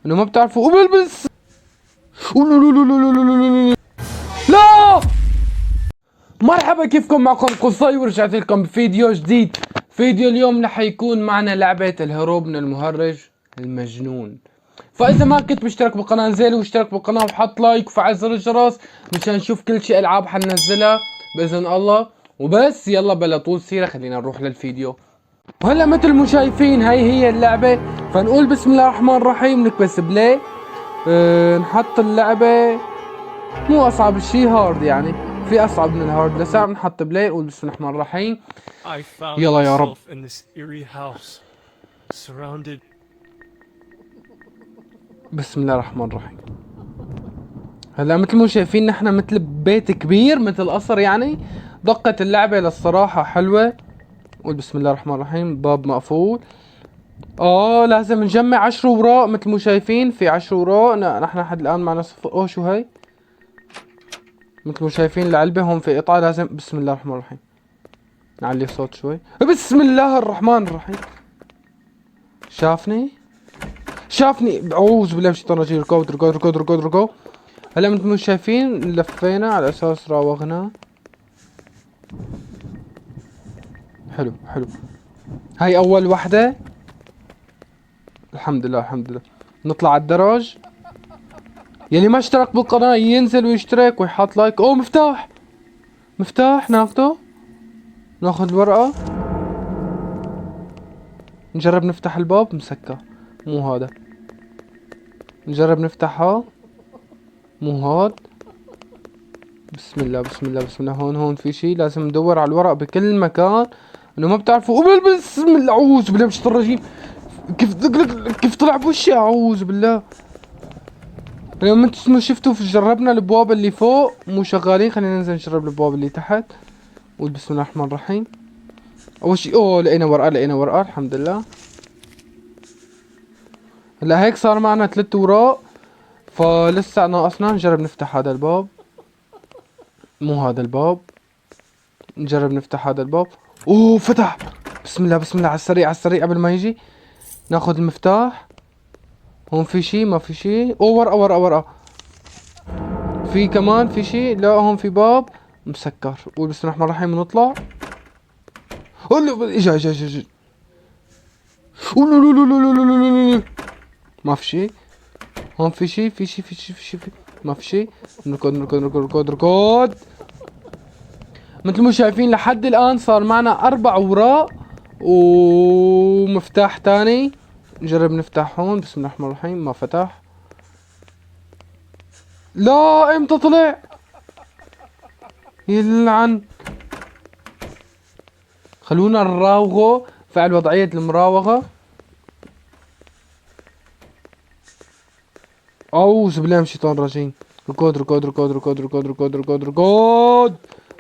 انه ما بتعرفوا بلبس. لا مرحبا، كيفكم؟ معكم قصي ورجعت لكم بفيديو جديد. فيديو اليوم رح يكون معنا لعبة الهروب من المهرج المجنون. فاذا ما كنت مشترك بالقناة انزل واشترك بالقناة وحط لايك وفعل زر الجرس مشان نشوف كل شيء العاب حننزلها باذن الله. وبس يلا بلا طول سيرة خلينا نروح للفيديو. وهلا مثل ما شايفين هاي هي اللعبة. فنقول بسم الله الرحمن الرحيم، نكبس بلاي. نحط اللعبة مو اصعب شيء هارد، يعني في اصعب من الهارد. لسا نحط بلاي نقول بسم الله الرحمن الرحيم. I found يلا يا رب. myself in this eerie house, surrounded. بسم الله الرحمن الرحيم. هلا مثل ما شايفين نحن مثل بيت كبير، مثل قصر يعني. دقة اللعبة للصراحة حلوة. قول بسم الله الرحمن الرحيم. باب مقفول. لازم نجمع 10 اوراق مثل ما شايفين. في 10 اوراق. نحن لحد الان معنا صفر. شو هاي؟ مثل ما شايفين العلبة هون في قطعة. لازم بسم الله الرحمن الرحيم. نعلي الصوت شوي. بسم الله الرحمن الرحيم. شافني. اعوذ بالله من الشيطان الرجيم. ركض. هلا مثل ما شايفين لفينا على اساس راوغنا. حلو. هاي اول وحدة. الحمد لله. نطلع على الدرج. يلي ما اشترك بالقناة ينزل ويشترك ويحط لايك. مفتاح ناخذ الورقة. نجرب نفتح الباب. مسكر. مو هذا. نجرب نفتحها. مو هاد. بسم الله. هون في شي. لازم ندور على الورق بكل مكان. انه ما بتعرفوا بسم الله. اعوذ بالله من الشيطان الرجيم. كيف طلع بوشي. اعوذ بالله. لما انتم شفتوا جربنا الابواب اللي فوق مو شغالين. خلينا ننزل نجرب الابواب اللي تحت. قول بسم الله الرحمن الرحيم. اول شي لقينا ورقة الحمد لله. هلا هيك صار معنا 3 اوراق. فلسه ناقصنا نجرب نفتح هذا الباب. مو هذا الباب. نجرب نفتح هذا الباب. فتح. بسم الله على السريع قبل ما يجي. ناخذ المفتاح. هون في شي ما في شي. ورقة. في كمان في شي. لا هون في باب مسكر. قول بسم الله الرحمن الرحيم ونطلع. اجا. ما في شي. هون في شي. ما في شي. نركض. مثل ما شايفين لحد الان صار معنا 4 اوراق ومفتاح تاني. نجرب نفتح هون. بسم الله الرحمن الرحيم. ما فتح. لا امتى طلع؟ يلعن. خلونا نراوغه. فعل وضعية المراوغة. اعوذ بالله من الشيطان الرجيم. ركض.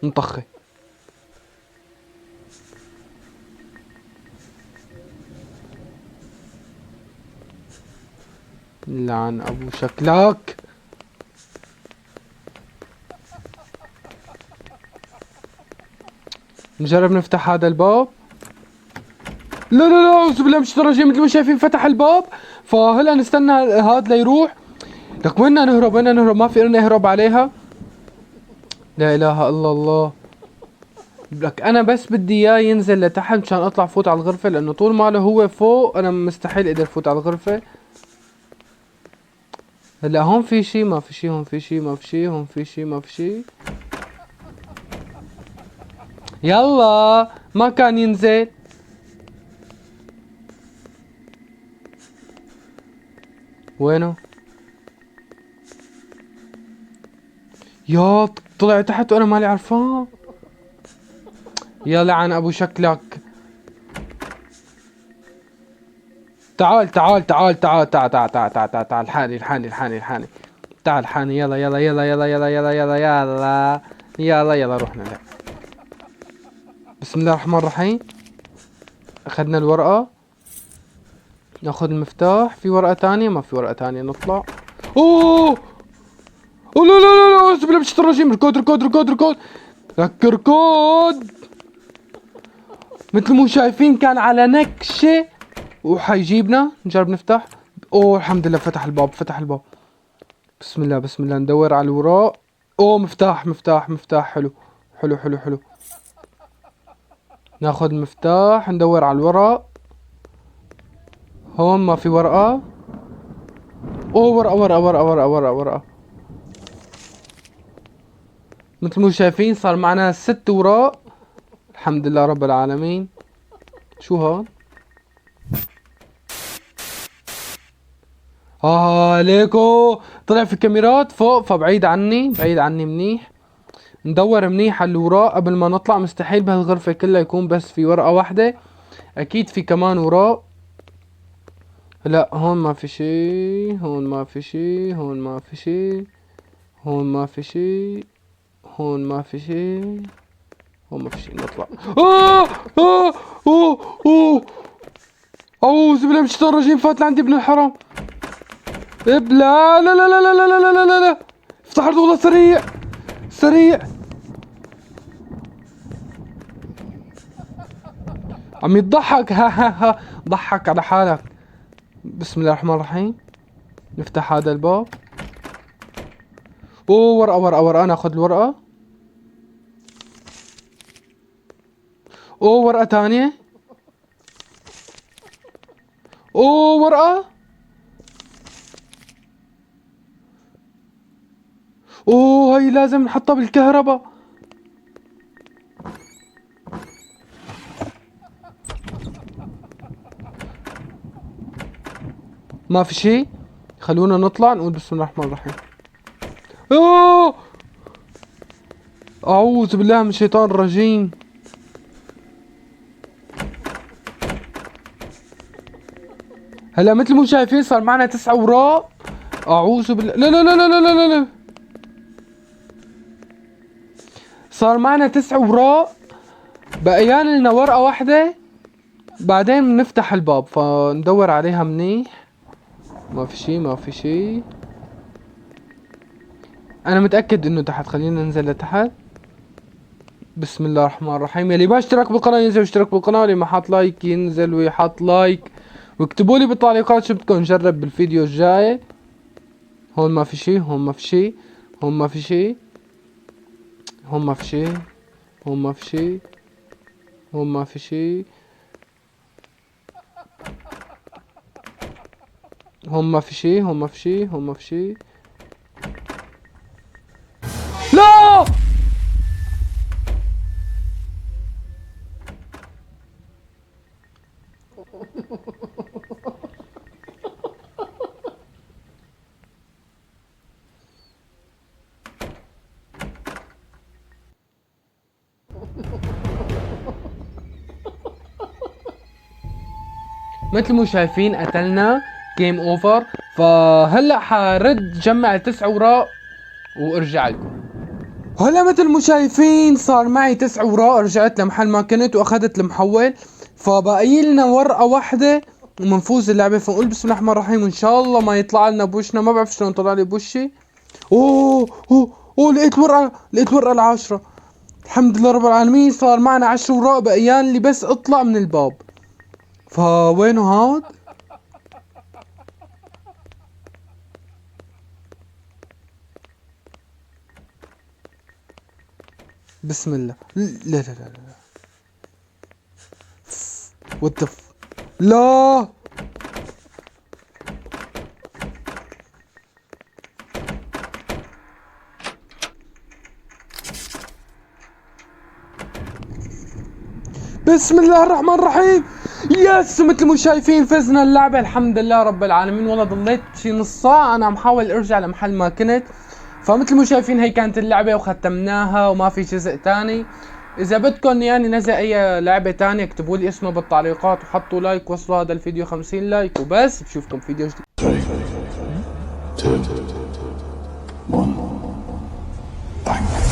نطخي. لعن ابو شكلك. نجرب نفتح هذا الباب. لا اعوذ بالله من الشيطان الرجيم. مثل ما شايفين فتح الباب. فهلا نستنى هذا ليروح. لك وين نهرب؟ ما في إلنا نهرب عليها. لا اله الا الله. لك انا بس بدي اياه ينزل لتحت مشان اطلع فوت على الغرفة، لانه طول ما له هو فوق انا مستحيل اقدر فوت على الغرفة. هلا هون في شي ما في شي. يلا ما كان ينزل. وينه؟ يا طلع تحت وانا مالي عرفان. يا لعن ابو شكلك. تعال الحاني. تعال حاني. يلا رحنا. لا بسم الله الرحمن الرحيم. اخذنا الورقة. ناخذ المفتاح. في ورقة تانية؟ ما في ورقة تانية. نطلع. لا اعوذ بالله من الشيطان الرجيم. ركض. ركض. مثل ما شايفين كان على نكشة وحيجيبنا. نجرب نفتح. اوه الحمد لله فتح الباب، فتح الباب. بسم الله بسم الله، ندور على الوراء. اوه مفتاح مفتاح مفتاح، حلو حلو حلو حلو. ناخذ المفتاح ندور على الوراء. هون ما في ورقة. اوه ورقة ورقة ورقة ورقة ورقة ورقة. مثل ما شايفين صار معنا 6 وراء. الحمد لله رب العالمين. شو هون؟ ليكو طلع في كاميرات فوق، فبعيد عني، بعيد عني منيح. ندور منيح على الوراء قبل ما نطلع. مستحيل بهالغرفة كلها يكون بس في ورقة واحدة، اكيد في كمان وراء. لا هون ما في شي، هون ما في شي، هون ما في شي، هون ما في شي، هون ما في شي، هون ما في شي. نطلع. آه آه أوه أوه أعوذ بالله من الشيطان الرجيم. فات لعندي ابن الحرام. لا لا لا لا لا لا لا لا لا لا. افتح والله سريع سريع. عم يضحك. ها ها ها، ضحك على حالك. بسم الله الرحمن الرحيم. نفتح هذا الباب. اوه ورقة ورقة ورقة، ناخذ الورقة. اوه ورقة تانية. اوه ورقة. اوه هاي لازم نحطها بالكهرباء. ما في شيء. خلونا نطلع نقول بسم الله الرحمن الرحيم. اوه اعوذ بالله من الشيطان الرجيم. هلا مثل ما شايفين صار معنا 9 وراء. اعوذ بالله. لا لا لا لا لا لا لا. صار معنا 9 وراء، بقيان لنا ورقة واحدة. بعدين بنفتح الباب فندور عليها منيح. ما في شي ما في شي. انا متأكد انه تحت. خلينا ننزل لتحت. بسم الله الرحمن الرحيم. يلي ما اشترك بالقناة ينزل واشترك بالقناة، واللي ما حط لايك ينزل ويحط لايك، واكتبوا لي بالتعليقات شو بدكم نجرب بالفيديو الجاي. هون ما في شي، هون ما في شي، هون ما في شي، هون ما في شي، هون ما في شي، هون ما في شي، هون ما في شي، هون ما في شي، هون ما في شي. لا مثل ما شايفين قتلنا. جيم اوفر. فهلا حرد جمع 9 وراء وارجع لكم. هلا مثل ما شايفين صار معي 9 وراء. رجعت لمحل ما كنت واخذت المحول. فبقي لنا ورقة واحدة ومنفوز اللعبة. فنقول بسم الله الرحمن الرحيم وان شاء الله ما يطلع لنا بوشنا. ما بعرف شلون طلع لي بوشي. اوه لقيت ورقة، لقيت ورقة ال10. الحمد لله رب العالمين. صار معنا 10 وراء بقيان لي بس اطلع من الباب. فوينه هاد؟ بسم الله. لا لا لا لا. وات لا. بسم الله الرحمن الرحيم. يس مثل ما شايفين فزنا اللعبة الحمد لله رب العالمين. والله ضليت شي نص ساعة انا عم حاول ارجع لمحل ما كنت. فمثل ما شايفين هي كانت اللعبة وختمناها وما في جزء تاني. اذا بدكم يعني نزل اي لعبة تانية اكتبوا لي اسمه بالتعليقات وحطوا لايك. وصلوا هذا الفيديو 50 لايك وبس. بشوفكم فيديو جديد. 3, 2, 1, bang.